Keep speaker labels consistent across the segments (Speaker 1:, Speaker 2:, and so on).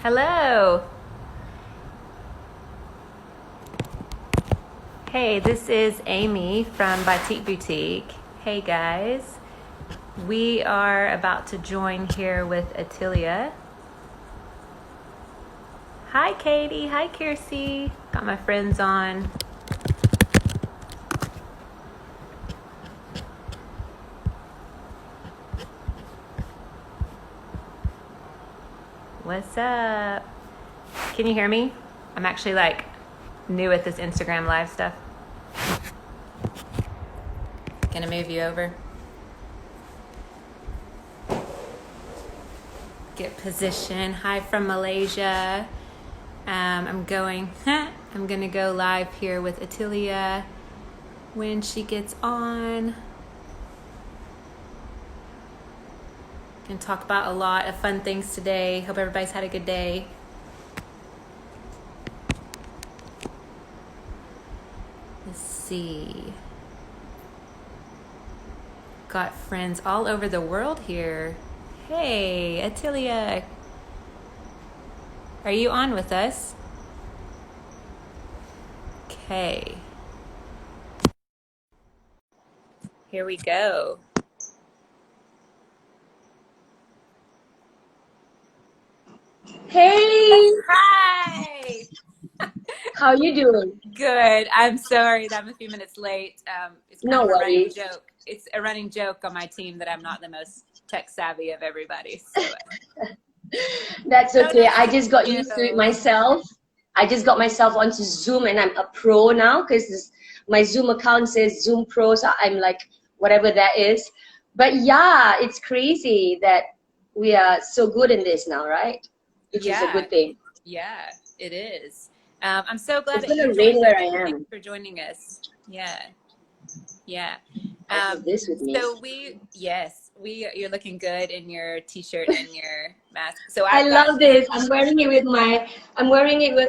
Speaker 1: Hello. Hey, this is Amy from Batik Boutique. Hey guys. We are about to join here with Atilia. Hi Katie. Hi Kiersey. Got my friends on. What's up? Can you hear me? I'm actually like new at this Instagram live stuff. Gonna move you over. Get position. Hi from Malaysia. I'm gonna go live here with Atilia when she gets on. Gonna talk about a lot of fun things today. Hope everybody's had a good day. Let's see. Got friends all over the world here. Hey, Atilia. Are you on with us? Okay. Here we go.
Speaker 2: Hey,
Speaker 1: Hi.
Speaker 2: how you doing?
Speaker 1: Good. I'm sorry that I'm a few minutes late. It's kind
Speaker 2: No
Speaker 1: of a running
Speaker 2: worries.
Speaker 1: joke. It's a running joke on my team that I'm not the most tech savvy of everybody. So,
Speaker 2: That's
Speaker 1: oh,
Speaker 2: okay.
Speaker 1: nice
Speaker 2: I
Speaker 1: to
Speaker 2: just got
Speaker 1: meet
Speaker 2: used to it
Speaker 1: you.
Speaker 2: myself. I just got myself onto Zoom and I'm a pro now because my Zoom account says Zoom Pro, so I'm like whatever that is. But yeah, it's crazy that we are so good in this now, right? Which is a
Speaker 1: Yeah,
Speaker 2: good thing.
Speaker 1: yeah, it is. I'm so glad
Speaker 2: It's
Speaker 1: that you
Speaker 2: gonna rain
Speaker 1: joined
Speaker 2: where
Speaker 1: us.
Speaker 2: I
Speaker 1: Thanks
Speaker 2: am.
Speaker 1: for joining us. Yeah, yeah.
Speaker 2: I have this with me.
Speaker 1: So you're looking good in your t-shirt and your mask. So
Speaker 2: I
Speaker 1: I've got
Speaker 2: love
Speaker 1: this.
Speaker 2: this. I'm wearing it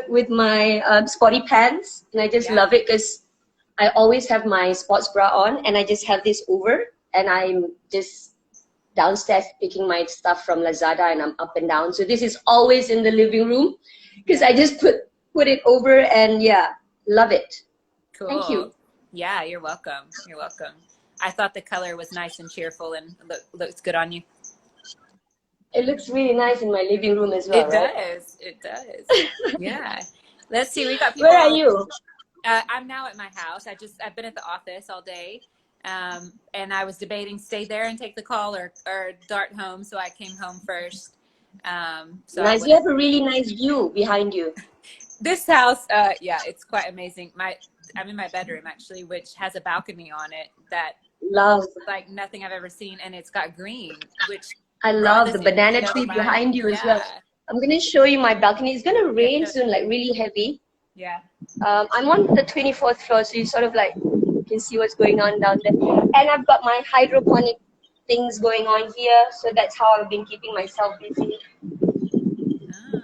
Speaker 2: with my sporty pants, and I just
Speaker 1: Yeah.
Speaker 2: love it because I always have my sports bra on, and I just have this over, and I'm just downstairs picking my stuff from Lazada, and I'm up and down. So this is always in the living room because
Speaker 1: Yeah.
Speaker 2: I just put it over, and yeah, love it. Thank
Speaker 1: Cool.
Speaker 2: you.
Speaker 1: Yeah, you're welcome. You're welcome. I thought the color was nice and cheerful and looks good on you.
Speaker 2: It looks really nice in my living room as well,
Speaker 1: It
Speaker 2: right?
Speaker 1: does. It does. Yeah. Let's see. We got
Speaker 2: Where are
Speaker 1: people.
Speaker 2: you?
Speaker 1: I'm now at my house. I've been at the office all day, and I was debating stay there and take the call or dart home. So I came home first. So I
Speaker 2: Nice. You
Speaker 1: wouldn't.
Speaker 2: have a really nice view behind you.
Speaker 1: This house, yeah, it's quite amazing. I'm in my bedroom actually, which has a balcony on it that
Speaker 2: Love.
Speaker 1: like nothing I've ever seen, and it's got green, which
Speaker 2: I
Speaker 1: for all
Speaker 2: love
Speaker 1: this
Speaker 2: the
Speaker 1: energy
Speaker 2: banana
Speaker 1: I
Speaker 2: tree
Speaker 1: don't mind.
Speaker 2: behind you as well.
Speaker 1: Yeah,
Speaker 2: I'm gonna show you my balcony. It's gonna
Speaker 1: yeah,
Speaker 2: rain soon, like really heavy.
Speaker 1: yeah.
Speaker 2: I'm on the 24th floor, so you sort of like can see what's going on down there. And I've got my hydroponic things going on here, so that's how I've been keeping myself busy.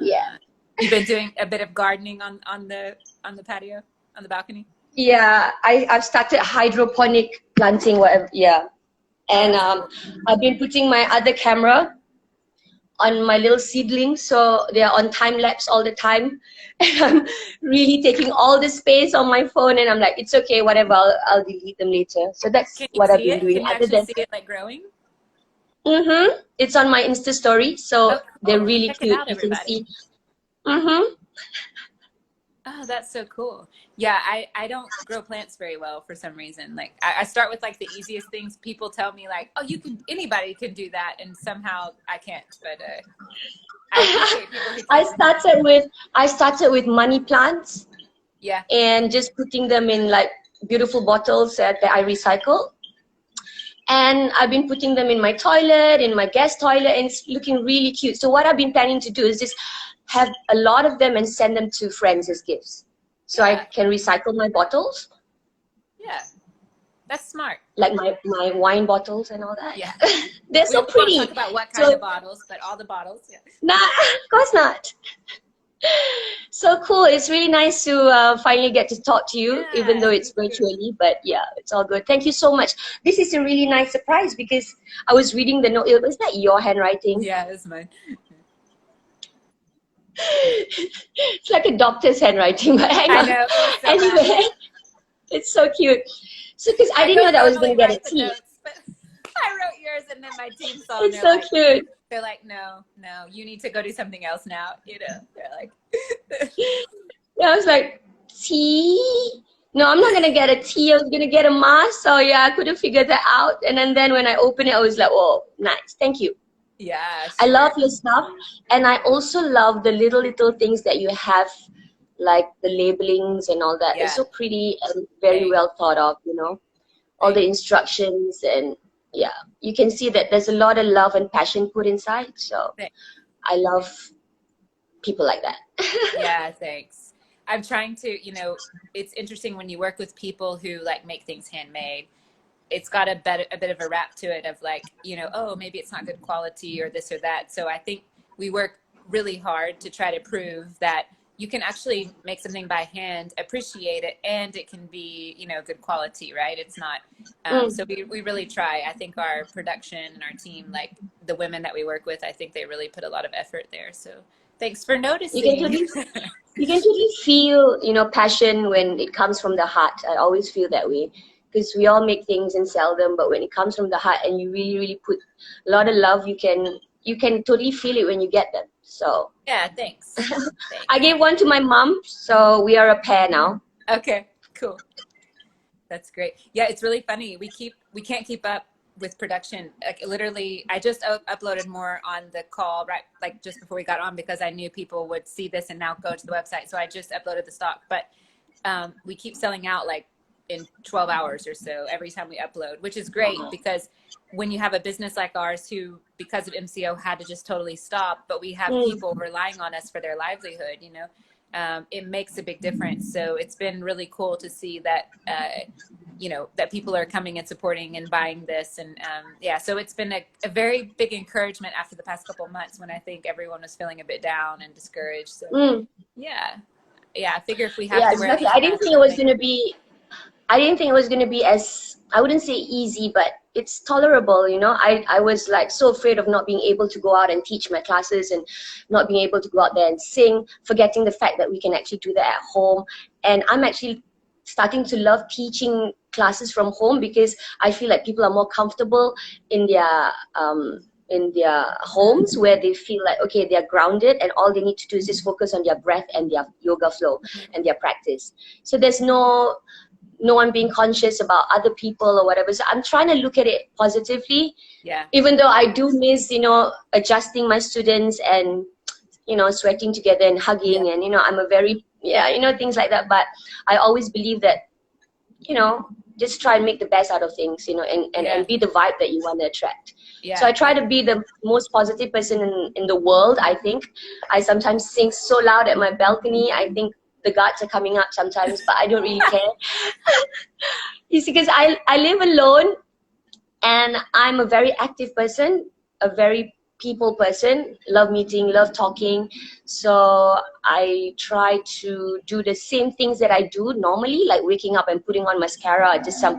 Speaker 2: Yeah,
Speaker 1: Ah. You've been doing a bit of gardening on the patio, on the balcony.
Speaker 2: yeah. I've started hydroponic planting, whatever. Yeah,
Speaker 1: Oh,
Speaker 2: and
Speaker 1: that's cool.
Speaker 2: I've been putting my other camera on my little seedlings, so they are on time lapse all the time. And I'm really taking all the space on my phone, and I'm like, it's okay, whatever, I'll delete them later. So that's
Speaker 1: Can you
Speaker 2: what I've
Speaker 1: see
Speaker 2: been
Speaker 1: it?
Speaker 2: doing.
Speaker 1: Can you
Speaker 2: Other
Speaker 1: actually
Speaker 2: than
Speaker 1: see it like growing?
Speaker 2: it's on my Insta story,
Speaker 1: Oh,
Speaker 2: so they're
Speaker 1: cool.
Speaker 2: really
Speaker 1: Check it
Speaker 2: cute.
Speaker 1: out,
Speaker 2: You can
Speaker 1: everybody.
Speaker 2: see. Mm-hmm.
Speaker 1: Oh, that's so cool. Yeah, I don't grow plants very well for some reason. Like I start with like the easiest things. People tell me like, oh, anybody can do that, and somehow I can't. But I appreciate people who
Speaker 2: I
Speaker 1: take.
Speaker 2: started with I started with money plants
Speaker 1: Yeah,
Speaker 2: and just putting them in like beautiful bottles that I recycle. And I've been putting them in my toilet, in my guest toilet, and it's looking really cute. So what I've been planning to do is just have a lot of them and send them to friends as gifts. So I
Speaker 1: yeah,
Speaker 2: can recycle my bottles,
Speaker 1: yeah. That's smart.
Speaker 2: like my wine bottles and all that.
Speaker 1: Yeah.
Speaker 2: They're
Speaker 1: We
Speaker 2: so
Speaker 1: won't talk
Speaker 2: pretty.
Speaker 1: about what kind
Speaker 2: So,
Speaker 1: of bottles, but all the bottles. Yeah.
Speaker 2: nah, of course not. So cool. It's really nice to finally get to talk to you, even though
Speaker 1: Yeah,
Speaker 2: it's
Speaker 1: you too.
Speaker 2: virtually. But yeah, it's all good. Thank you so much. This is a really nice surprise because I was reading the note. Was that your handwriting?
Speaker 1: Yeah, it's mine.
Speaker 2: It's like a doctor's handwriting, but hang
Speaker 1: I
Speaker 2: on.
Speaker 1: know, it was so bad.
Speaker 2: Anyway, it's so cute. So, because I
Speaker 1: I
Speaker 2: didn't know
Speaker 1: don't
Speaker 2: that I was
Speaker 1: normally
Speaker 2: going to get a
Speaker 1: write the
Speaker 2: T.
Speaker 1: notes, but I wrote yours, and then my team saw, and
Speaker 2: It's so cute.
Speaker 1: they're like, no, no, you need to go do something else now. You know, they're like,
Speaker 2: Yeah, I was like, T? No, I'm not going to get a T. I was going to get a mask. So, yeah, I couldn't figure that out. And then when I opened it, I was like, oh, nice. Thank you.
Speaker 1: yeah,
Speaker 2: I
Speaker 1: sure,
Speaker 2: love your stuff. And I also love the little things that you have, like the labelings and all that. It's
Speaker 1: yeah,
Speaker 2: so pretty and very
Speaker 1: thanks,
Speaker 2: well thought of, you know, all the
Speaker 1: thanks,
Speaker 2: instructions. And yeah, you can see that there's a lot of love and passion put inside. So
Speaker 1: thanks.
Speaker 2: I love people like that.
Speaker 1: Yeah, thanks. I'm trying to, it's interesting when you work with people who like make things handmade. It's got a bit of a rap to it of like, oh, maybe it's not good quality or this or that. So I think we work really hard to try to prove that you can actually make something by hand, appreciate it, and it can be, good quality, right? It's not.
Speaker 2: Mm.
Speaker 1: So we really try. I think our production and our team, like the women that we work with, I think they really put a lot of effort there. So thanks for
Speaker 2: You can
Speaker 1: noticing.
Speaker 2: totally, you can totally feel, you know, passion when it comes from the heart. I always feel that way because we all make things and sell them, but when it comes from the heart and you really put a lot of love, you can totally feel it when you get them. So
Speaker 1: Yeah, thanks.
Speaker 2: I
Speaker 1: Thanks.
Speaker 2: gave one to my mom, so we are a pair now.
Speaker 1: Okay, cool. That's great. Yeah, it's really funny. We can't keep up with production. Like literally, I just uploaded more on the call right like just before we got on because I knew people would see this and now go to the website. So I just uploaded the stock, but we keep selling out like in 12 hours or so every time we upload, which is great because when you have a business like ours who because of MCO had to just totally stop, but we have
Speaker 2: Mm.
Speaker 1: people relying on us for their livelihood, it makes a big difference. So it's been really cool to see that, that people are coming and supporting and buying this. And yeah, so it's been a very big encouragement after the past couple of months when I think everyone was feeling a bit down and discouraged. So
Speaker 2: Mm.
Speaker 1: yeah, yeah, I figure if we have
Speaker 2: Yeah,
Speaker 1: to wear
Speaker 2: exactly.
Speaker 1: these
Speaker 2: I didn't
Speaker 1: masks,
Speaker 2: think it
Speaker 1: it'll
Speaker 2: was
Speaker 1: make
Speaker 2: gonna be. I didn't think it was gonna be as, I wouldn't say easy, but it's tolerable. You know, I was like so afraid of not being able to go out and teach my classes and not being able to go out there and sing, forgetting the fact that we can actually do that at home. And I'm actually starting to love teaching classes from home because I feel like people are more comfortable in their homes where they feel like okay they're grounded and all they need to do is just focus on their breath and their yoga flow and their practice. So there's no one being conscious about other people or whatever. So I'm trying to look at it positively,
Speaker 1: yeah,
Speaker 2: even though I do miss, adjusting my students and, sweating together and
Speaker 1: yeah,
Speaker 2: hugging. And, I'm a very, yeah, things like that. But I always believe that, just try and make the best out of things,
Speaker 1: yeah,
Speaker 2: and be the vibe that you want to attract. So
Speaker 1: yeah,
Speaker 2: I try to be the most positive person in the world, I think. I sometimes sing so loud at my balcony. I think the guards are coming up sometimes, but I don't really care. You see, because I live alone and I'm a very active person, a very people person, love meeting, love talking. So I try to do the same things that I do normally, like waking up and putting on mascara, just some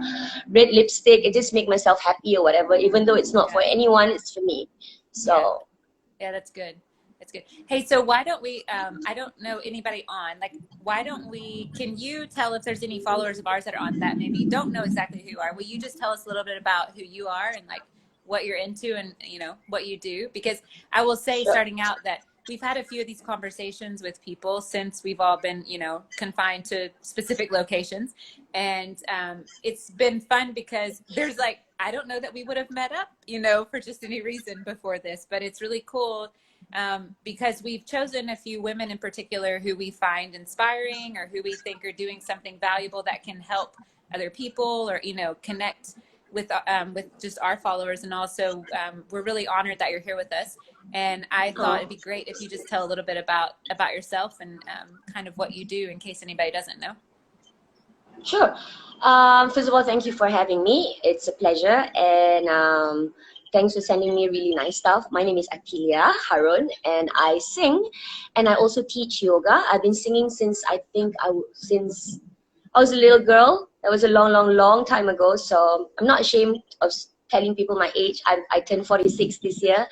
Speaker 2: red lipstick. It just make myself happy or whatever, even though it's not for
Speaker 1: yeah,
Speaker 2: anyone, it's for me.
Speaker 1: yeah.
Speaker 2: So
Speaker 1: Yeah, that's good. That's good. Hey, so why don't we, I don't know anybody on, like, why don't we, can you tell if there's any followers of ours that are on that maybe don't know exactly who you are? Will you just tell us a little bit about who you are and like what you're into and, what you do? Because I will say
Speaker 2: sure.
Speaker 1: starting out that we've had a few of these conversations with people since we've all been, confined to specific locations. And it's been fun because there's like, I don't know that we would have met up, for just any reason before this, but it's really cool because we've chosen a few women in particular who we find inspiring or who we think are doing something valuable that can help other people or, connect with just our followers. And also we're really honored that you're here with us. And I thought it'd
Speaker 2: Oh,
Speaker 1: be great if you just tell a little bit about yourself and kind of what you do in case anybody doesn't know.
Speaker 2: sure. First of all, thank you for having me. It's a pleasure. And thanks for sending me really nice stuff. My name is Atilia Harun, and I sing, and I also teach yoga. I've been singing since since I was a little girl. That was a long, long, long time ago. So I'm not ashamed of telling people my age. I turned 46 this year,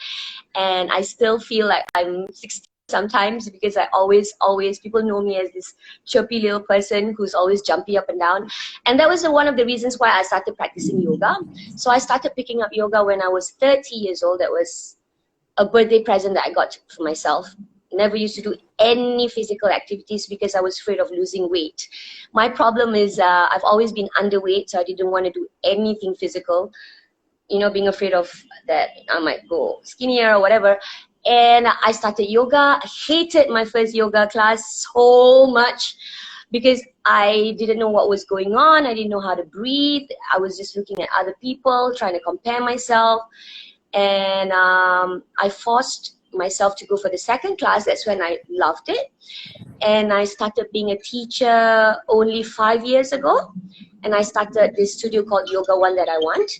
Speaker 2: and I still feel like I'm 16. sometimes because I always, people know me as this chirpy little person who's always jumpy up and down. And that was one of the reasons why I started practicing yoga. So I started picking up yoga when I was 30 years old. That was a birthday present that I got for myself. Never used to do any physical activities because I was afraid of losing weight. My problem is I've always been underweight, so I didn't want to do anything physical, being afraid of that I might go skinnier or whatever. And I started yoga. I hated my first yoga class so much because I didn't know what was going on. I didn't know how to breathe. I was just looking at other people, trying to compare myself. And I forced myself to go for the second class. That's when I loved it. And I started being a teacher only 5 years ago. And I started this studio called Yoga One That I Want.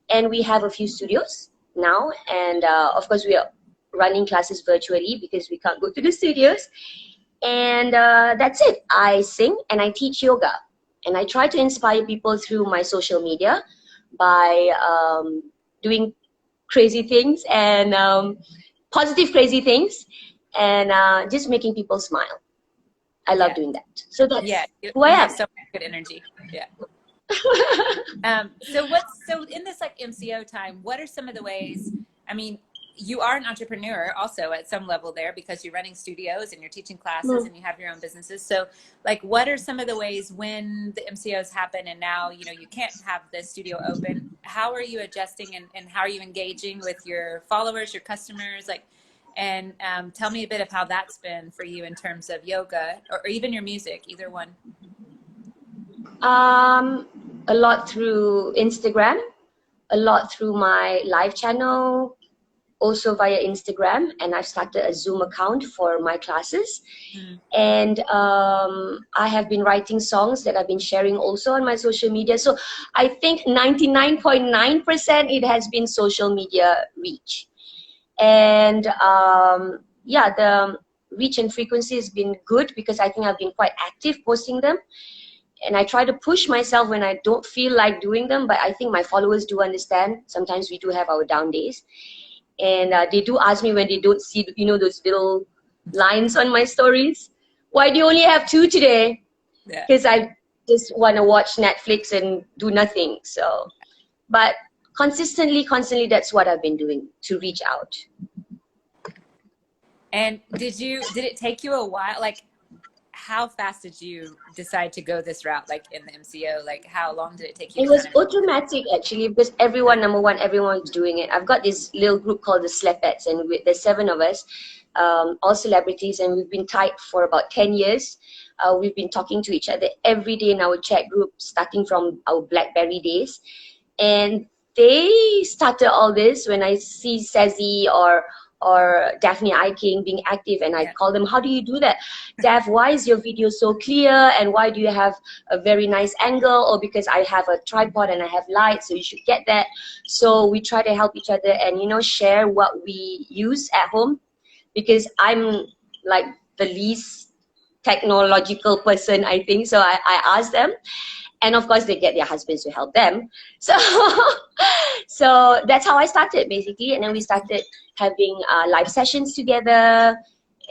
Speaker 2: And we have a few studios now. And of course, we are running classes virtually because we can't go to the studios. And that's it. I sing and I teach yoga. And I try to inspire people through my social media by doing crazy things and positive crazy things, and just making people smile. I love doing that. So that's who I am.
Speaker 1: Have so much good energy. Yeah. So in this like MCO time, what are some of the ways, I mean, you are an entrepreneur also at some level there because you're running studios and you're teaching classes and you have your own businesses. So like, what are some of the ways when the MCOs happen and now, you can't have the studio open, how are you adjusting and how are you engaging with your followers, your customers? Like, and tell me a bit of how that's been for you in terms of yoga or even your music, either one.
Speaker 2: A lot through Instagram, a lot through my live channel, also via Instagram, and I've started a Zoom account for my classes. And I have been writing songs that I've been sharing also on my social media. So I think 99.9% it has been social media reach. And the reach and frequency has been good because I think I've been quite active posting them. And I try to push myself when I don't feel like doing them, but I think my followers do understand. Sometimes we do have our down days. And they do ask me when they don't see, those little lines on my stories. Why do you only have 2 today? Because I just want to watch Netflix and do nothing. So, but constantly, that's what I've been doing to reach out.
Speaker 1: And did it take you a while? Like, how fast did you decide to go this route, like in the MCO? Like, how long did it take you?
Speaker 2: It was automatic actually, because everyone's doing it. I've got this little group called the Slepettes, and there's 7 of us, all celebrities, and we've been tight for about 10 years. We've been talking to each other every day in our chat group, starting from our BlackBerry days. And they started all this when I see Sazy or Daphne Iking being active, and I call them, how do you do that? Daph, why is your video so clear, and why do you have a very nice angle? Or because I have a tripod and I have lights, so you should get that. So we try to help each other and share what we use at home, because I'm like the least technological person, I think. So I ask them, and of course they get their husbands to help them. So so that's how I started basically. And then we started having live sessions together.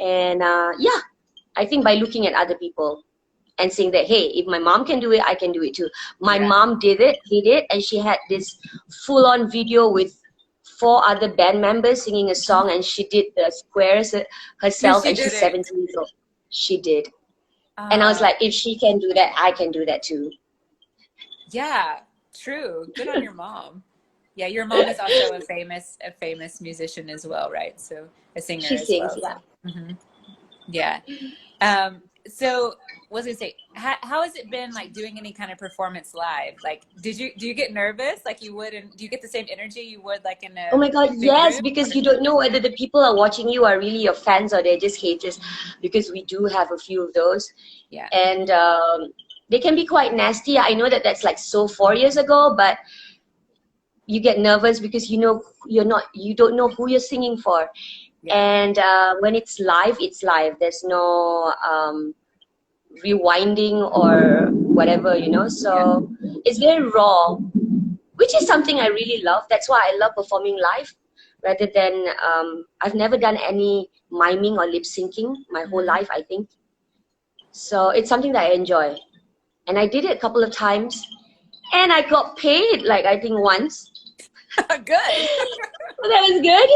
Speaker 2: And I think by looking at other people and saying that, hey, if my mom can do it, I can do it too. My mom did it, and she had this full-on video with 4 other band members singing a song, and she did the squares herself, and she's 17 years old. She did. And I was like, if she can do that, I can do that too.
Speaker 1: Yeah, true. Good on your mom. Yeah, your mom is also a famous musician as well, right? So a singer
Speaker 2: she
Speaker 1: as
Speaker 2: sings,
Speaker 1: well. Yeah. So what was I gonna say? How has it been like doing any kind of performance live? Like, do you get nervous like you would, and do you get the same energy you would like in a
Speaker 2: Oh my God, yes,
Speaker 1: room?
Speaker 2: because you don't know whether the people are watching you are really your fans or they're just haters, because we do have a few of those.
Speaker 1: Yeah.
Speaker 2: And they can be quite nasty. I know that that's like 4 years ago, but you get nervous because you don't know who you're singing for. And when it's live, there's no rewinding or whatever, so it's very raw, which is something I really love. That's why I love performing live. rather than, I've never done any miming or lip syncing my whole life, I think. So it's something that I enjoy. And I did it a couple of times, and I got paid, like, I think once.
Speaker 1: Good.
Speaker 2: So that was good.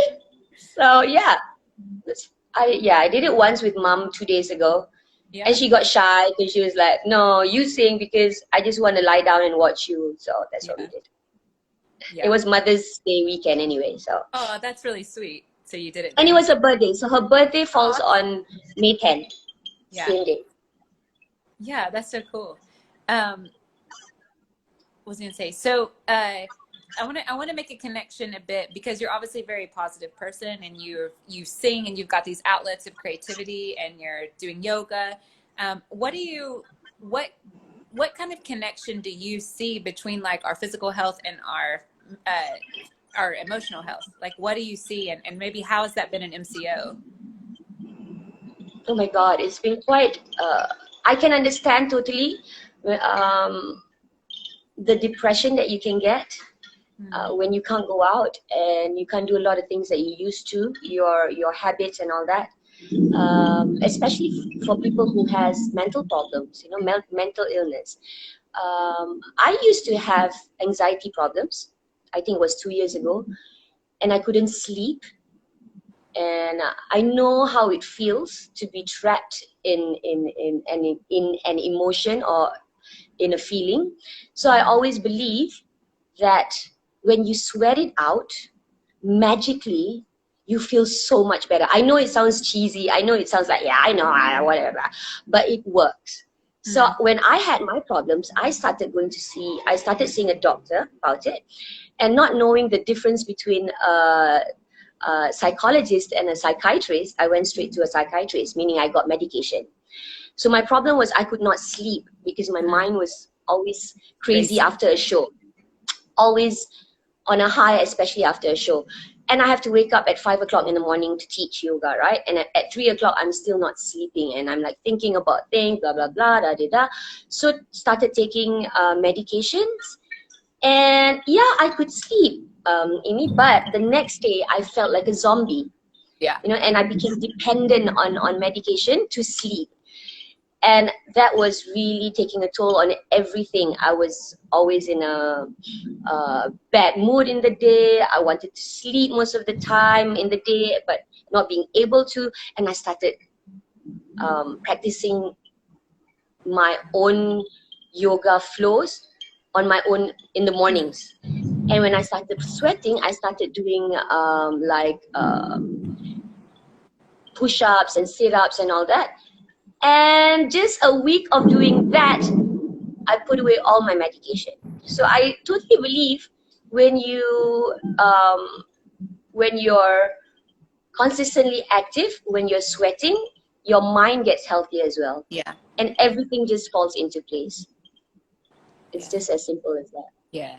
Speaker 2: So yeah, I did it once with mom 2 days ago.
Speaker 1: Yeah.
Speaker 2: And she got shy because she was like, no, you sing because I just want to lie down and watch you. So that's what we
Speaker 1: Yeah.
Speaker 2: did. It
Speaker 1: Yeah.
Speaker 2: was Mother's Day weekend anyway. So,
Speaker 1: Oh, that's really sweet. So you did it
Speaker 2: and it
Speaker 1: then.
Speaker 2: was her birthday. So her birthday falls
Speaker 1: Oh,
Speaker 2: on May 10th,
Speaker 1: yeah.
Speaker 2: same day.
Speaker 1: Yeah, that's so cool. What was I gonna say? So I want to make a connection a bit because you're obviously a very positive person and you sing and you've got these outlets of creativity and you're doing yoga. What do you what kind of connection do you see between like our physical health and our emotional health? Like what do you see and maybe how has that been an MCO?
Speaker 2: Oh my God, it's been quite, I can understand totally the depression that you can get when you can't go out and you can't do a lot of things that you used to, your habits and all that. Especially for people who has mental problems, mental illness. I used to have anxiety problems. I think it was 2 years ago, and I couldn't sleep. And I know how it feels to be trapped in an emotion or in a feeling. So I always believe that when you sweat it out, magically you feel so much better. I know it sounds cheesy. I know it sounds like, yeah, I know, whatever, but it works. So
Speaker 1: Mm.
Speaker 2: when I had my problems, I started seeing a doctor about it, and not knowing the difference between a psychologist and a psychiatrist, I went straight to a psychiatrist, meaning I got medication. So my problem was I could not sleep because my
Speaker 1: Mm.
Speaker 2: mind was always crazy
Speaker 1: Racing.
Speaker 2: after a show, always on a high, especially after a show. And I have to wake up at 5 o'clock in the morning to teach yoga, right? And at 3 o'clock, I'm still not sleeping, and I'm like thinking about things, blah blah blah, da da da. So started taking medications, and yeah, I could sleep, Amy. But the next day, I felt like a zombie,
Speaker 1: Yeah.
Speaker 2: and I became dependent on medication to sleep. And that was really taking a toll on everything. I was always in a bad mood in the day. I wanted to sleep most of the time in the day, but not being able to. And I started practicing my own yoga flows on my own in the mornings. And when I started sweating, I started doing push-ups and sit-ups and all that. And just a week of doing that, I put away all my medication. So I totally believe when you're consistently active, when you're sweating, your mind gets healthier as well,
Speaker 1: Yeah.
Speaker 2: and everything just falls into place. It's
Speaker 1: Yeah.
Speaker 2: just as simple as that.
Speaker 1: Yeah.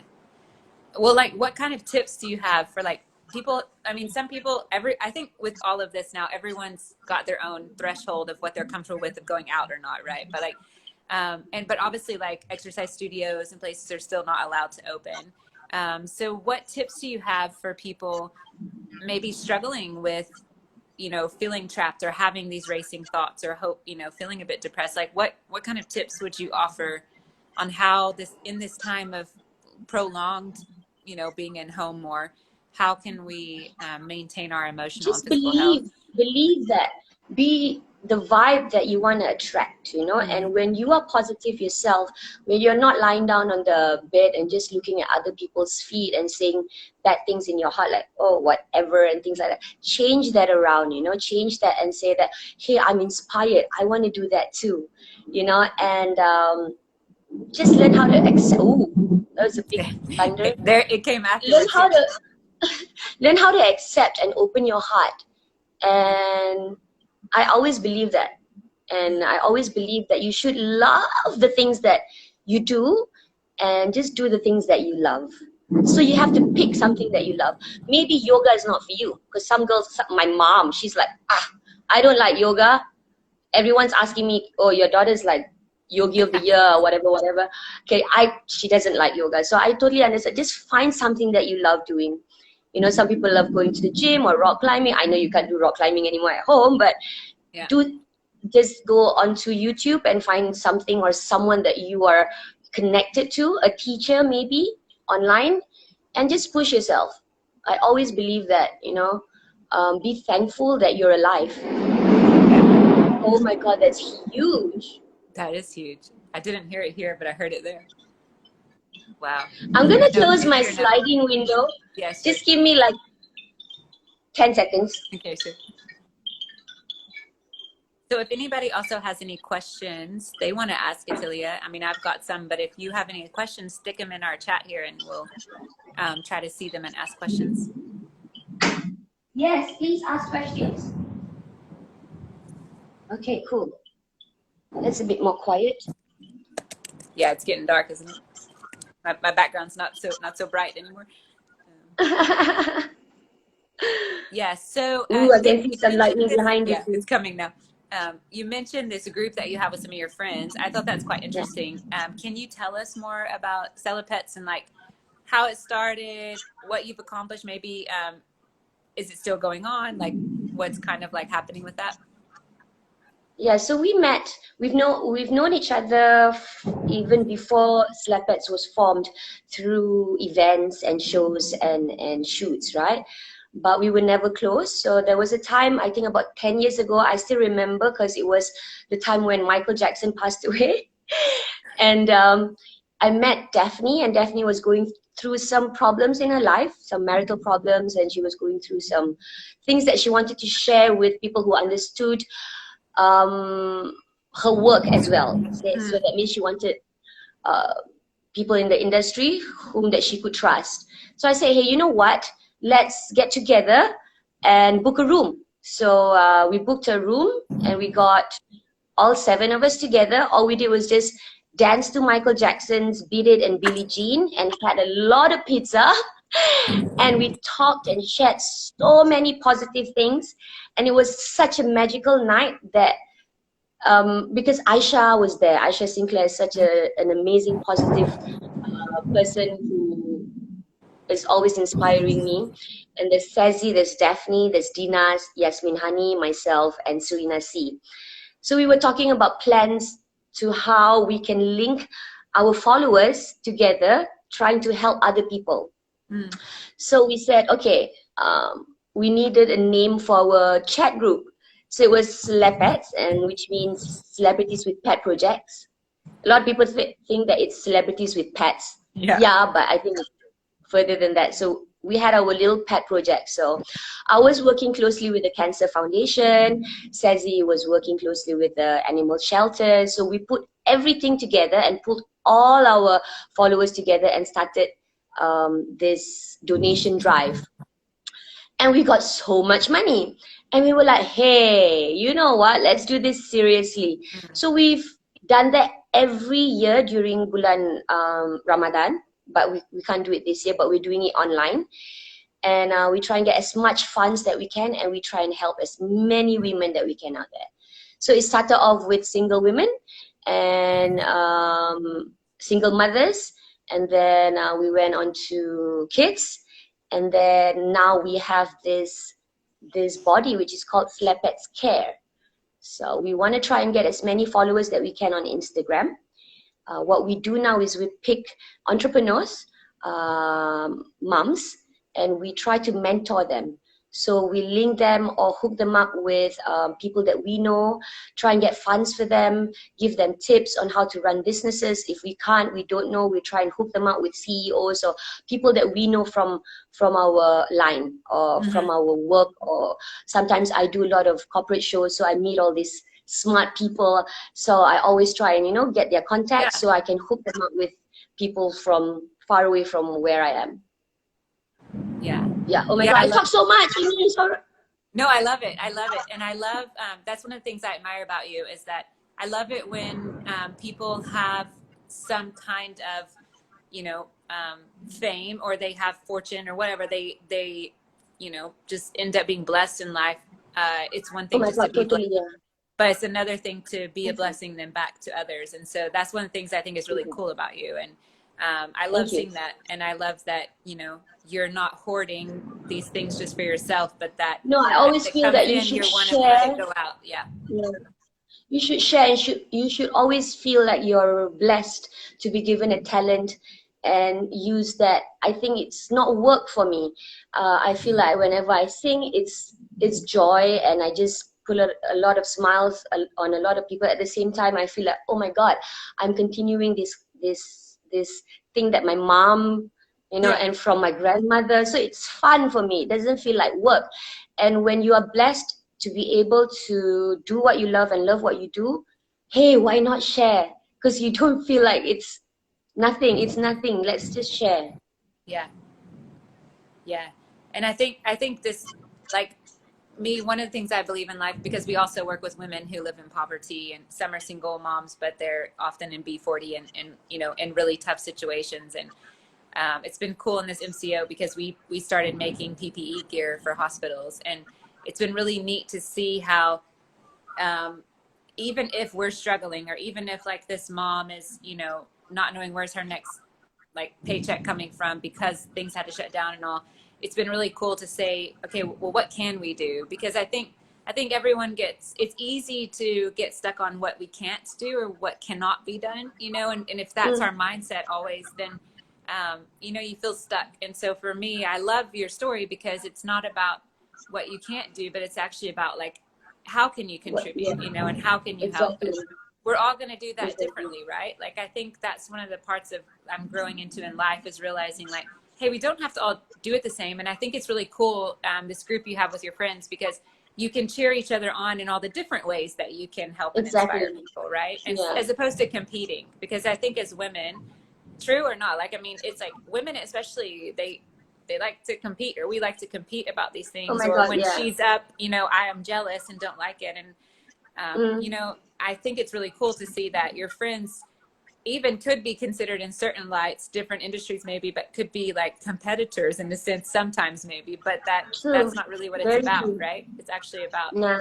Speaker 1: Well, like what kind of tips do you have for like people? I mean, some people I think with all of this now, everyone's got their own threshold of what they're comfortable with of going out or not, right? But like but obviously like exercise studios and places are still not allowed to open. So what tips do you have for people maybe struggling with, feeling trapped or having these racing thoughts or hope, feeling a bit depressed? Like what kind of tips would you offer on how this in this time of prolonged, being in home more, how can we maintain our emotional and
Speaker 2: Just
Speaker 1: physical health?
Speaker 2: believe that, be the vibe that you want to attract,
Speaker 1: Mm-hmm.
Speaker 2: and when you are positive yourself, when you're not lying down on the bed and just looking at other people's feet and saying bad things in your heart, like, oh, whatever, and things like that, change that around, change that and say that, hey, I'm inspired, I want to do that too, and just learn how to accept. Oh, that was a big thunder.
Speaker 1: There it came
Speaker 2: Learn
Speaker 1: afterwards.
Speaker 2: how
Speaker 1: Yeah.
Speaker 2: to learn how to accept and open your heart. And I always believe that. And I always believe that you should love the things that you do, and just do the things that you love. So you have to pick something that you love. Maybe yoga is not for you, because some girls, my mom, she's like, I don't like yoga. Everyone's asking me, oh, your daughter's like yogi of the year, or whatever, Okay, she doesn't like yoga. So I totally understand. Just find something that you love doing, You know, some people love going to the gym or rock climbing. I know you can't do rock climbing anymore at home, but
Speaker 1: Yeah.
Speaker 2: do just go onto YouTube and find something or someone that you are connected to, a teacher maybe online, and just push yourself. I always believe that, you know, be thankful that you're alive. Oh my God, that's huge.
Speaker 1: That is huge. I didn't hear it here, but I heard it there. Wow.
Speaker 2: I'm gonna
Speaker 1: No,
Speaker 2: close
Speaker 1: good
Speaker 2: my
Speaker 1: here now.
Speaker 2: sliding window.
Speaker 1: Yeah, sure.
Speaker 2: Just give me like 10 seconds.
Speaker 1: Okay, sure. So if anybody also has any questions they want to ask Atilia, I mean, I've got some, but if you have any questions, stick them in our chat here and we'll try to see them and ask questions.
Speaker 2: Yes, please ask questions. Okay, cool. That's a bit more quiet.
Speaker 1: Yeah, it's getting dark, isn't it? My background's not so bright anymore. Yeah, so
Speaker 2: Ooh, I can
Speaker 1: you
Speaker 2: see some
Speaker 1: mentioned
Speaker 2: lightning
Speaker 1: this.
Speaker 2: behind you
Speaker 1: Yeah,
Speaker 2: too.
Speaker 1: it's coming now. You mentioned this group that you have with some of your friends. I thought that's quite
Speaker 2: Yeah.
Speaker 1: interesting. Can you tell us more about Celopets and like how it started, what you've accomplished? Maybe is it still going on? Like what's kind of like happening with that?
Speaker 2: Yeah, so we met. We've known each other even before Slapets was formed through events and shows and shoots, right? But we were never close. So there was a time, I think about 10 years ago, I still remember because it was the time when Michael Jackson passed away. And I met Daphne, and Daphne was going through some problems in her life, some marital problems, and she was going through some things that she wanted to share with people who understood um, her work as well. So
Speaker 1: Mm.
Speaker 2: that means she wanted uh, people in the industry whom that she could trust. So I say, hey, you know what? Let's get together and book a room. So we booked a room and we got all 7 of us together. All we did was just dance to Michael Jackson's Beat It and Billie Jean and had a lot of pizza. And we talked and shared so many positive things. And it was such a magical night that because Aisha was there. Aisha Sinclair is such an amazing, positive person who is always inspiring me. And there's Sazi, there's Daphne, there's Dinas, Yasmin Hani, myself, and Surina C. So we were talking about plans to how we can link our followers together, trying to help other people.
Speaker 1: Mm.
Speaker 2: So we said, okay, we needed a name for our chat group. So it was Celepets, and which means celebrities with pet projects. A lot of people think that it's celebrities with pets.
Speaker 1: Yeah.
Speaker 2: Yeah, but I think it's further than that. So we had our little pet project. So I was working closely with the Cancer Foundation. Sazi was working closely with the animal shelters. So we put everything together and pulled all our followers together and started this donation drive. And we got so much money. And we were like, hey, you know what? Let's do this seriously.
Speaker 1: Mm.
Speaker 2: So we've done that every year during Bulan Ramadan. But we can't do it this year, but we're doing it online. And we try and get as much funds that we can, and we try and help as many women that we can out there. So it started off with single women and single mothers, and then we went on to kids, and then now we have this body which is called Slepets Care. So we want to try and get as many followers that we can on Instagram. What we do now is we pick entrepreneurs, moms, and we try to mentor them. So we link them or hook them up with people that we know, try and get funds for them, give them tips on how to run businesses. If we can't, we don't know, we try and hook them up with CEOs or people that we know from our line or
Speaker 1: Mm-hmm.
Speaker 2: from our work. Or sometimes I do a lot of corporate shows, so I meet all these smart people. So I always try and get their contacts
Speaker 1: Yeah.
Speaker 2: so I can hook them up with people from far away from where I am.
Speaker 1: Yeah.
Speaker 2: Yeah. Oh my
Speaker 1: Yeah.
Speaker 2: God,
Speaker 1: I
Speaker 2: I
Speaker 1: love
Speaker 2: talk so much.
Speaker 1: No, I love it. I love it. And I love, that's one of the things I admire about you is that I love it when people have some kind of, fame or they have fortune or whatever, they, just end up being blessed in life. It's one
Speaker 2: Oh
Speaker 1: thing
Speaker 2: my
Speaker 1: just to
Speaker 2: God,
Speaker 1: be blessed,
Speaker 2: totally. Yeah.
Speaker 1: but it's another thing to be a
Speaker 2: Mhm.
Speaker 1: blessing then back to others. And so that's one of the things I think is really
Speaker 2: Mhm.
Speaker 1: cool about you. And I love
Speaker 2: Thank you.
Speaker 1: seeing that, and I love that, you know, you're not hoarding these things just for yourself, but that
Speaker 2: No, I
Speaker 1: as
Speaker 2: always
Speaker 1: it
Speaker 2: feel
Speaker 1: comes
Speaker 2: that you
Speaker 1: in,
Speaker 2: should
Speaker 1: you're want to let it
Speaker 2: share.
Speaker 1: go out. Yeah.
Speaker 2: Yeah. You should share, and you should always feel like you're blessed to be given a talent and use that. I think it's not work for me. I feel like whenever I sing, it's joy, and I just put a lot of smiles on a lot of people. At the same time, I feel like, oh my God, I'm continuing this thing that my mom, you know,
Speaker 1: Yeah.
Speaker 2: and from my grandmother. So it's fun for me. It doesn't feel like work. And when you are blessed to be able to do what you love and love what you do, hey, why not share? Because you don't feel like it's nothing. It's nothing. Let's just share.
Speaker 1: Yeah. Yeah. And I think this, like, me, one of the things I believe in life, because we also work with women who live in poverty, and some are single moms, but they're often in B40 and you know, in really tough situations. And it's been cool in this MCO because we started making PPE gear for hospitals, and it's been really neat to see how, um, even if we're struggling, or even if like this mom is, you know, not knowing where's her next like paycheck coming from because things had to shut down and all, it's been really cool to say, okay, well, what can we do? Because I think everyone gets, it's easy to get stuck on what we can't do or what cannot be done, you know, and if that's
Speaker 2: Mm,
Speaker 1: our mindset always, then you know, you feel stuck. And so for me, I love your story because it's not about what you can't do, but it's actually about like, how can you
Speaker 2: what, yeah,
Speaker 1: contribute, you know, and how can you help?
Speaker 2: exactly.
Speaker 1: And we're all going to do that
Speaker 2: Exactly.
Speaker 1: differently, right? Like, I think that's one of the parts of I'm growing into in life, is realizing like, hey, we don't have to all do it the same. And I think it's really cool, this group you have with your friends, because you can cheer each other on in all the different ways that you can help and inspire
Speaker 2: Exactly.
Speaker 1: people, right? And
Speaker 2: Yeah.
Speaker 1: as opposed to competing, because I think as women, true or not, like, I mean, it's like women especially, they like to compete, or we like to compete about these
Speaker 2: Oh
Speaker 1: things,
Speaker 2: my
Speaker 1: or
Speaker 2: God,
Speaker 1: when
Speaker 2: yeah.
Speaker 1: she's up, you know, I am jealous and don't like it. And you
Speaker 2: Mm,
Speaker 1: know, I think it's really cool to see that your friends even could be considered in certain lights, different industries maybe, but could be like competitors in a sense sometimes maybe, but
Speaker 2: true.
Speaker 1: that's not really what it's
Speaker 2: Very
Speaker 1: about,
Speaker 2: true.
Speaker 1: right? It's actually
Speaker 2: Nah,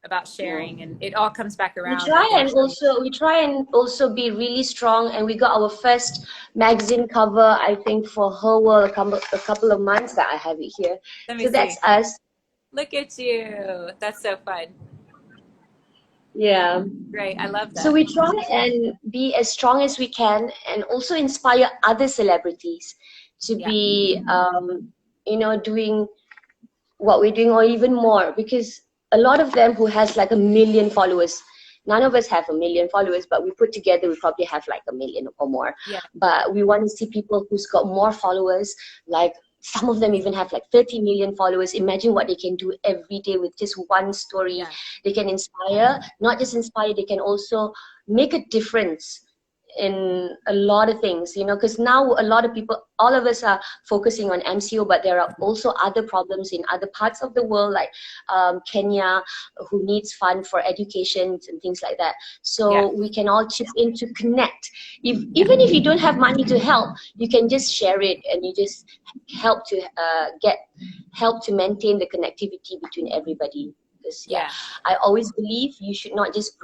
Speaker 1: about
Speaker 2: no.
Speaker 1: sharing, and it all comes back
Speaker 2: We
Speaker 1: around
Speaker 2: try and
Speaker 1: eventually.
Speaker 2: also we try and also be really strong, and we got our first magazine cover, I think, for Her World a couple of months that I have it here.
Speaker 1: Let me
Speaker 2: So that's
Speaker 1: see.
Speaker 2: us.
Speaker 1: Look at you. That's so fun.
Speaker 2: Yeah.
Speaker 1: Great. I love
Speaker 2: So
Speaker 1: that.
Speaker 2: we try and be as strong as we can, and also inspire other celebrities to
Speaker 1: Yeah.
Speaker 2: be, doing what we're doing, or even more, because a lot of them who has like a million followers, none of us have a million followers, but we put together, we probably have like a million or more.
Speaker 1: Yeah.
Speaker 2: But we want to see people who's got more followers, like some of them even have like 30 million followers. Imagine what they can do every day with just one story.
Speaker 1: Yeah.
Speaker 2: They can inspire, not just inspire, they can also make a difference in a lot of things, because now a lot of people, all of us are focusing on MCO, but there are also other problems in other parts of the world, like Kenya, who needs fund for education and things like that.
Speaker 1: Yeah.
Speaker 2: So we can all chip in to connect.
Speaker 1: Yeah.
Speaker 2: Even if you don't have money to help, you can just share it, and you just help to help to maintain the connectivity between everybody. Because yeah,
Speaker 1: Yeah.
Speaker 2: I always believe you should not just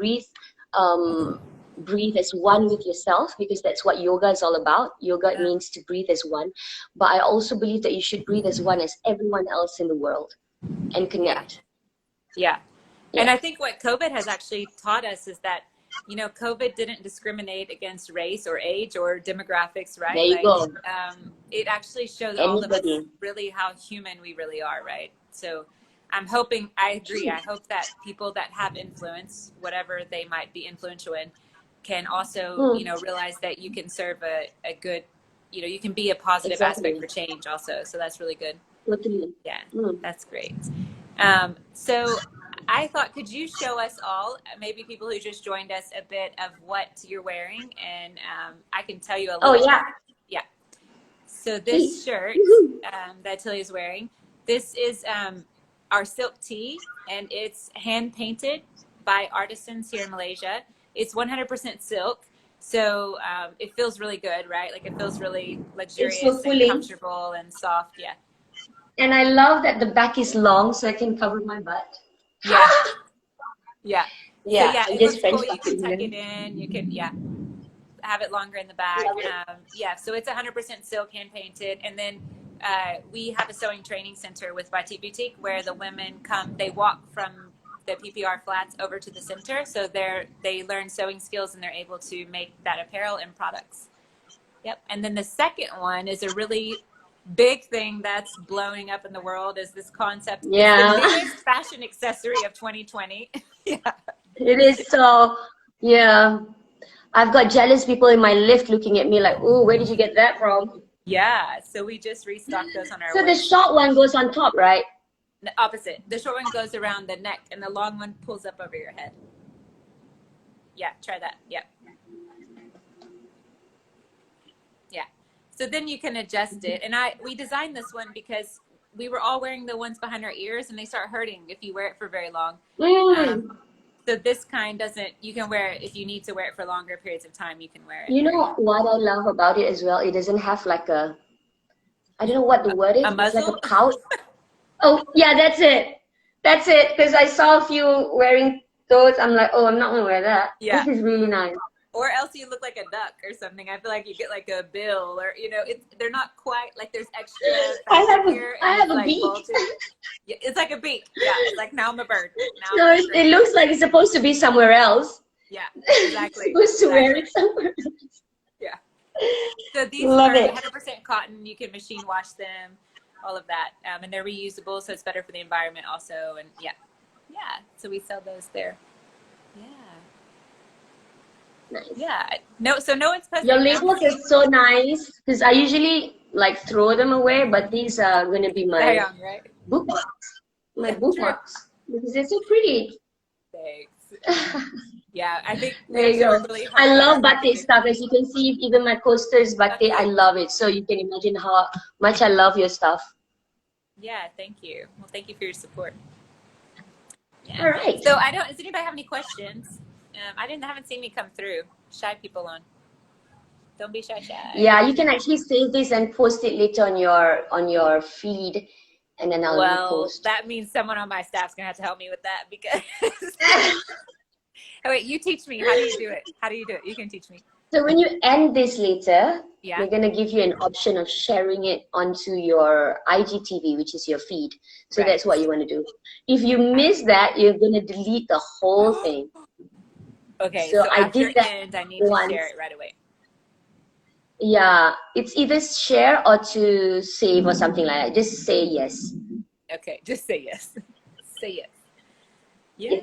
Speaker 2: um, breathe as one with yourself, because that's what yoga is all about. Yoga
Speaker 1: Uh,
Speaker 2: means to breathe as one. But I also believe that you should breathe as one as everyone else in the world and
Speaker 1: yeah.
Speaker 2: connect.
Speaker 1: Yeah. And
Speaker 2: Yeah,
Speaker 1: I think what COVID has actually taught us is that, you know, COVID didn't discriminate against race or age or demographics,
Speaker 2: there
Speaker 1: right?
Speaker 2: you
Speaker 1: Like,
Speaker 2: go.
Speaker 1: it actually showed all of us
Speaker 2: Anybody.
Speaker 1: really how human we really are, right? So I'm hoping, I agree. I hope that people that have influence, whatever they might be influential in, can also, you
Speaker 2: Hmm,
Speaker 1: know, realize that you can serve a good, you know, you can be a positive aspect
Speaker 2: exactly.
Speaker 1: for change also. So that's really good.
Speaker 2: Totally.
Speaker 1: Yeah,
Speaker 2: Hmm.
Speaker 1: that's great. So I thought, could you show us all, maybe people who just joined us, a bit of what you're wearing, and I can tell you a
Speaker 2: Oh
Speaker 1: little
Speaker 2: yeah,
Speaker 1: about. Yeah. So this
Speaker 2: please.
Speaker 1: shirt
Speaker 2: Woohoo.
Speaker 1: that Tilly is wearing, this is our silk tee, and it's hand painted by artisans here in Malaysia. It's 100% silk. So it feels really good, right? Like, it feels really
Speaker 2: It's so
Speaker 1: luxurious and
Speaker 2: cooling.
Speaker 1: comfortable and soft. Yeah.
Speaker 2: And I love that the back is long so I can cover my butt.
Speaker 1: Yeah. Yeah. So
Speaker 2: Yeah,
Speaker 1: yeah,
Speaker 2: I'm
Speaker 1: it
Speaker 2: just
Speaker 1: looks
Speaker 2: French
Speaker 1: cool. You can
Speaker 2: talking
Speaker 1: tuck
Speaker 2: here.
Speaker 1: it in. You can, yeah. have it longer in the back. Yeah, so it's 100% silk, hand painted, and then we have a sewing training center with Batik Boutique where the women come. They walk from the PPR flats over to the center, so they learn sewing skills and they're able to make that apparel and products. Yep. And then the second one is a really big thing that's blowing up in the world is this concept.
Speaker 2: Yeah.
Speaker 1: It's the biggest fashion accessory of 2020. Yeah.
Speaker 2: It is so, yeah. I've got jealous people in my lift looking at me like, oh, where did you get that from?
Speaker 1: Yeah. So we just restocked those on our
Speaker 2: So the
Speaker 1: website.
Speaker 2: short one goes on top, right?
Speaker 1: The opposite. The short one goes around the neck and the long one pulls up over your head. Yeah, try that. Yep. Yeah. So then you can adjust it. And we designed this one because we were all wearing the ones behind our ears and they start hurting if you wear it for very long. So this kind doesn't, you can wear it if you need to wear it for longer periods of time, you can wear it.
Speaker 2: You know what I love about it as well? It doesn't have like a, I don't know what the word is.
Speaker 1: A muzzle?
Speaker 2: It's like a pouch. Oh, yeah, that's it. That's it. Because I saw a few wearing those. I'm like, oh, I'm not going to wear that.
Speaker 1: Yeah.
Speaker 2: This is really nice.
Speaker 1: Or else you look like a duck or something. I feel like you get like a bill or, they're not quite, like there's extra here.
Speaker 2: I have a beak.
Speaker 1: Yeah, it's like a beak. Yeah, it's like now I'm a bird.
Speaker 2: No, it looks like it's supposed to be somewhere else.
Speaker 1: Yeah, exactly.
Speaker 2: Supposed to wear it somewhere else.
Speaker 1: Yeah. So these
Speaker 2: Love
Speaker 1: are
Speaker 2: it.
Speaker 1: 100% cotton. You can machine wash them, all of that. And they're reusable, so it's better for the environment also. And yeah. So we sell those there. Yeah.
Speaker 2: Nice.
Speaker 1: Yeah. So no one's posting.
Speaker 2: Your labels are so nice because I usually like throw them away, but these are going to be my bookmarks. My bookmarks because they're so pretty.
Speaker 1: Thanks. Yeah, I think
Speaker 2: there you go.
Speaker 1: Really
Speaker 2: I love batik stuff. As you can see, even my coaster is batik. I love it. So you can imagine how much I love your stuff.
Speaker 1: Yeah, thank you. Well, thank you for your support. Yeah.
Speaker 2: All right.
Speaker 1: So does anybody have any questions? Haven't seen me come through. Shy people on. Don't be shy.
Speaker 2: Yeah, you can actually save this and post it later on your feed, and then I'll repost.
Speaker 1: That means someone on my staff's gonna have to help me with that because. Oh wait, you teach me. How do you do it? You can teach me.
Speaker 2: So when you end this later,
Speaker 1: yeah,
Speaker 2: we're gonna give you an option of sharing it onto your IGTV, which is your feed. So that's what you want to do. If you miss that, you're gonna delete the whole thing.
Speaker 1: Okay, so I did that. I need to share it right away.
Speaker 2: Yeah, it's either share or to save or something like that. Just say yes.
Speaker 1: Okay, just say yes. Say yes. Yeah.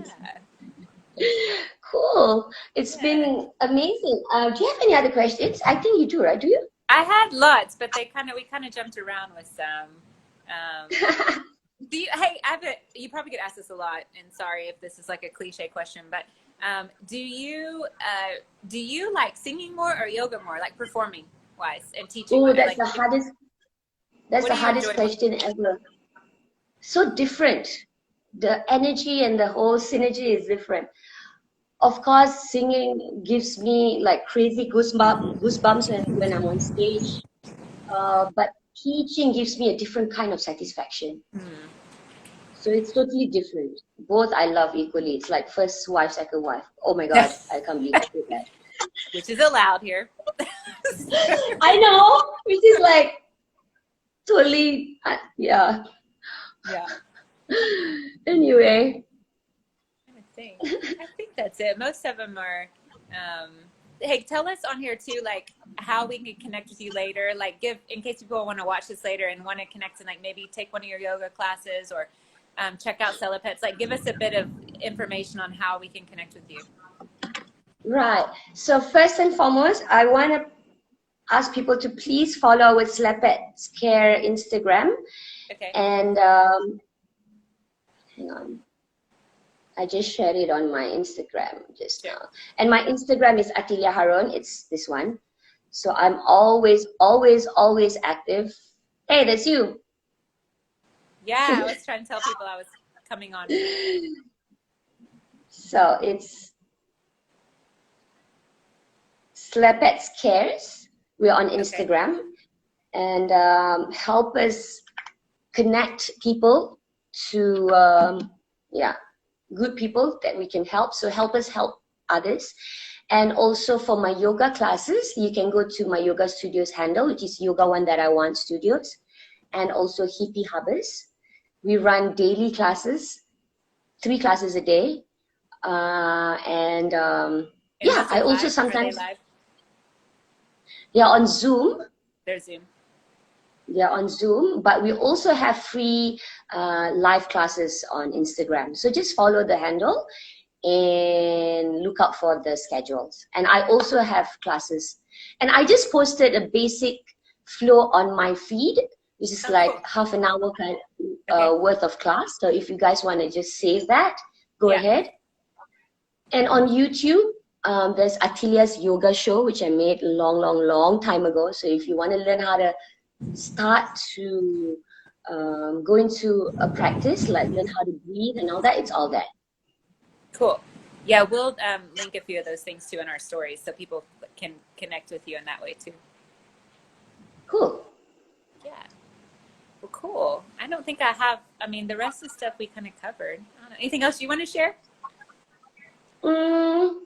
Speaker 2: Cool. It's been amazing. Do you have any other questions? I think you do, right? Do you?
Speaker 1: I had lots, but we kind of jumped around with some. You probably get asked this a lot, and sorry if this is like a cliche question, but do you like singing more or yoga more, like performing wise and teaching?
Speaker 2: Oh, that's the hardest. That's the hardest question ever. So different. The energy and the whole synergy is different. Of course, singing gives me like crazy goosebumps when I'm on stage. But teaching gives me a different kind of satisfaction. So it's totally different. Both I love equally. It's like first wife, second wife. Oh my God, I can't believe I did that.
Speaker 1: Which is allowed here.
Speaker 2: I know, which is like totally, yeah.
Speaker 1: Yeah.
Speaker 2: Anyway.
Speaker 1: I think that's it. Most of them are, hey, tell us on here too, like how we can connect with you later, like in case people want to watch this later and want to connect and like maybe take one of your yoga classes or check out Celipets, like give us a bit of information on how we can connect with you.
Speaker 2: Right. So first and foremost, I want to ask people to please follow our Celipets Care Instagram.
Speaker 1: Okay.
Speaker 2: And hang on. I just shared it on my Instagram just now. And my Instagram is Atilia Harun. It's this one. So I'm always active. Hey, that's you.
Speaker 1: Yeah, I was trying to tell people I was coming on.
Speaker 2: So it's Celipets Cares. We're on Instagram. And help us connect people to, good people that we can help. So help us help others. And also for my yoga classes, you can go to my yoga studios handle, which is Yoga One That I Want Studios, and also Hippie Hubbers. We run daily classes, 3 classes a day.
Speaker 1: And
Speaker 2: Yeah,
Speaker 1: those
Speaker 2: I
Speaker 1: are
Speaker 2: also
Speaker 1: live? Are they
Speaker 2: sometimes,
Speaker 1: live?
Speaker 2: they're on Zoom.
Speaker 1: They're Zoom.
Speaker 2: They're on Zoom, but we also have free live classes on Instagram. So just follow the handle and look out for the schedules. And I also have classes. And I just posted a basic flow on my feed, which is
Speaker 1: Oh,
Speaker 2: like
Speaker 1: cool.
Speaker 2: half an hour
Speaker 1: Okay.
Speaker 2: worth of class. So if you guys want to just save that, go
Speaker 1: Yeah.
Speaker 2: ahead. And on YouTube, there's Atilia's yoga show, which I made a long, long, long time ago. So if you want to learn how to start to go into a practice, like learn how to breathe and all that, it's all there.
Speaker 1: Cool. Yeah, we'll link a few of those things too in our stories so people can connect with you in that way too.
Speaker 2: Cool.
Speaker 1: Yeah. Well, cool. I don't think I have, I mean, the rest of the stuff we kind of covered. I don't know. Anything else you want to share?
Speaker 2: Mm,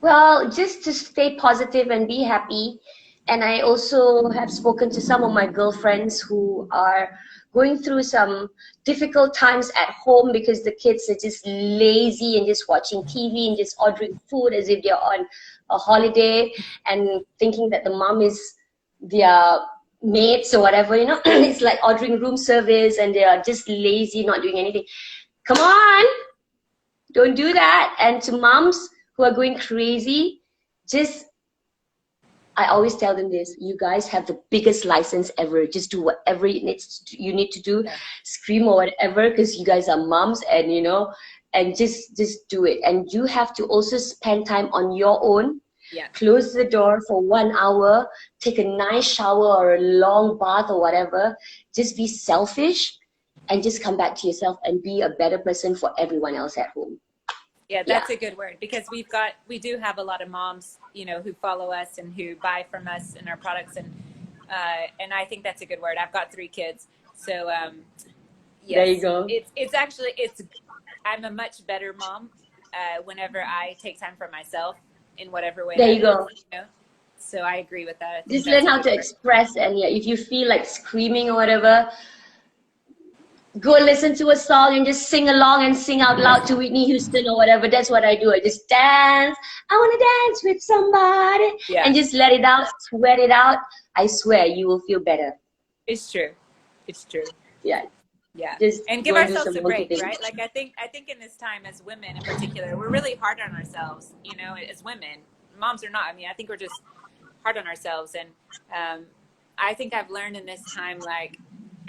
Speaker 2: well, just to stay positive and be happy. And I also have spoken to some of my girlfriends who are going through some difficult times at home because the kids are just lazy and just watching TV and just ordering food as if they're on a holiday and thinking that the mom is their mates or whatever, you know. It's like ordering room service and they are just lazy, not doing anything. Come on, don't do that. And to moms who are going crazy, just I always tell them this: you guys have the biggest license ever. Just do whatever you need to do,
Speaker 1: Yeah.
Speaker 2: scream or whatever, because you guys are moms, and you know, and just do it. And you have to also spend time on your own.
Speaker 1: Yeah.
Speaker 2: Close the door for 1 hour, take a nice shower or a long bath or whatever. Just be selfish and just come back to yourself and be a better person for everyone else at home.
Speaker 1: Yeah,
Speaker 2: Yeah.
Speaker 1: that's a good word because we do have a lot of moms, you know, who follow us and who buy from us and our products. And I think that's a good word. I've got 3 kids. So,
Speaker 2: There you
Speaker 1: yes,
Speaker 2: go.
Speaker 1: I'm a much better mom whenever I take time for myself in whatever way
Speaker 2: There
Speaker 1: that
Speaker 2: you
Speaker 1: is,
Speaker 2: go.
Speaker 1: you know. So I agree with that. I think
Speaker 2: Just
Speaker 1: that's
Speaker 2: learn
Speaker 1: a
Speaker 2: how
Speaker 1: good
Speaker 2: to
Speaker 1: word.
Speaker 2: express, and yeah, if you feel like screaming or whatever, go listen to a song and just sing along and sing out loud to Whitney Houston or whatever. That's what I do. I just dance. I want to dance with somebody
Speaker 1: Yeah,
Speaker 2: and just let it out, sweat it out. I swear you will feel better.
Speaker 1: it's true. It's true.
Speaker 2: Yeah,
Speaker 1: Yeah.
Speaker 2: just
Speaker 1: And give
Speaker 2: go and do
Speaker 1: ourselves
Speaker 2: some
Speaker 1: a break,
Speaker 2: motivating.
Speaker 1: right? Like I think in this time as women in particular, we're really hard on ourselves, you know, as women. Moms are not. I mean, I think we're just hard on ourselves. And um, I think I've learned in this time, like,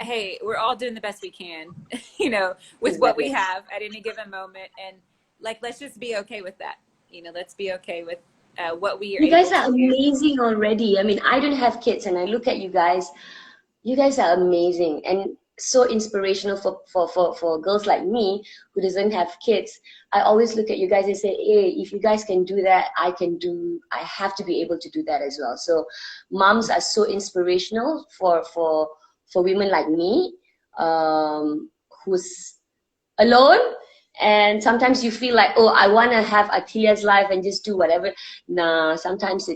Speaker 1: hey, we're all doing the best we can, you know, with what we
Speaker 2: Exactly.
Speaker 1: have at any given moment. And like, let's just be okay with that. You know, let's be okay with what we are
Speaker 2: You guys
Speaker 1: able
Speaker 2: are
Speaker 1: to do.
Speaker 2: amazing already. I mean, I don't have kids, and I look at you guys. You guys are amazing and so inspirational for girls like me who doesn't have kids. I always look at you guys and say, hey, if you guys can do that, I have to be able to do that as well. So moms are so inspirational for women like me, who's alone. And sometimes you feel like, oh, I want to have Atilia's life and just do whatever. Nah, sometimes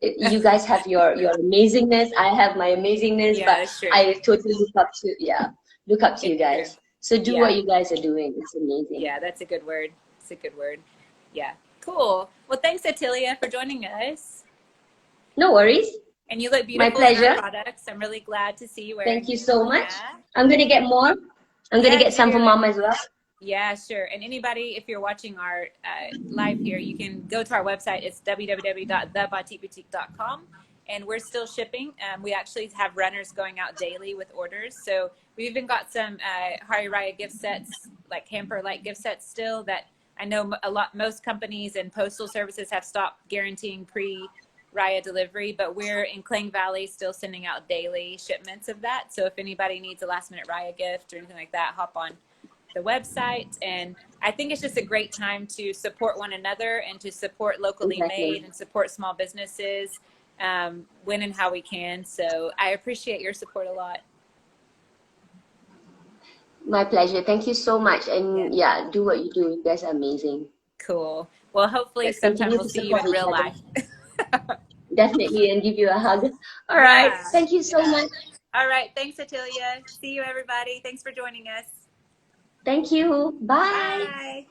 Speaker 2: you guys have your amazingness. I have my amazingness,
Speaker 1: Yeah,
Speaker 2: but
Speaker 1: that's true.
Speaker 2: I totally look up to
Speaker 1: It's
Speaker 2: you
Speaker 1: true.
Speaker 2: guys. So do
Speaker 1: Yeah.
Speaker 2: what you guys are doing. It's amazing.
Speaker 1: Yeah, that's a good word. It's a good word. Yeah. Cool. Well, thanks, Atilia, for joining us.
Speaker 2: No worries.
Speaker 1: And you look
Speaker 2: My
Speaker 1: beautiful in our
Speaker 2: pleasure.
Speaker 1: products. I'm really glad to see you
Speaker 2: Thank
Speaker 1: wearing
Speaker 2: you
Speaker 1: them.
Speaker 2: so much.
Speaker 1: Yeah.
Speaker 2: I'm gonna get more. I'm gonna
Speaker 1: Yeah,
Speaker 2: get some for
Speaker 1: do.
Speaker 2: mom as well.
Speaker 1: Yeah, sure. And anybody, if you're watching our live here, you can go to our website. It's www.thebatiqueboutique.com. And we're still shipping. We actually have runners going out daily with orders. So we've even got some Hari Raya gift sets, like hamper-like gift sets still that I know most companies and postal services have stopped guaranteeing pre-Raya delivery, but we're in Klang Valley still sending out daily shipments of that. So if anybody needs a last-minute Raya gift or anything like that, hop on the website. And I think it's just a great time to support one another and to support locally
Speaker 2: Exactly.
Speaker 1: made and support small businesses when and how we can. So I appreciate your support a lot.
Speaker 2: My pleasure. Thank you so much.
Speaker 1: Yeah,
Speaker 2: And yeah, do what you do. You guys are amazing.
Speaker 1: cool. Well, hopefully
Speaker 2: Let's
Speaker 1: sometime
Speaker 2: continue
Speaker 1: we'll
Speaker 2: to
Speaker 1: see you
Speaker 2: support
Speaker 1: in
Speaker 2: each
Speaker 1: real
Speaker 2: other.
Speaker 1: life.
Speaker 2: Definitely, and give you a hug. All right.
Speaker 1: Yeah.
Speaker 2: Thank you so
Speaker 1: Yeah.
Speaker 2: much.
Speaker 1: All right. Thanks, Atilia. See you, everybody. Thanks for joining us.
Speaker 2: Thank you. Bye.
Speaker 1: Bye.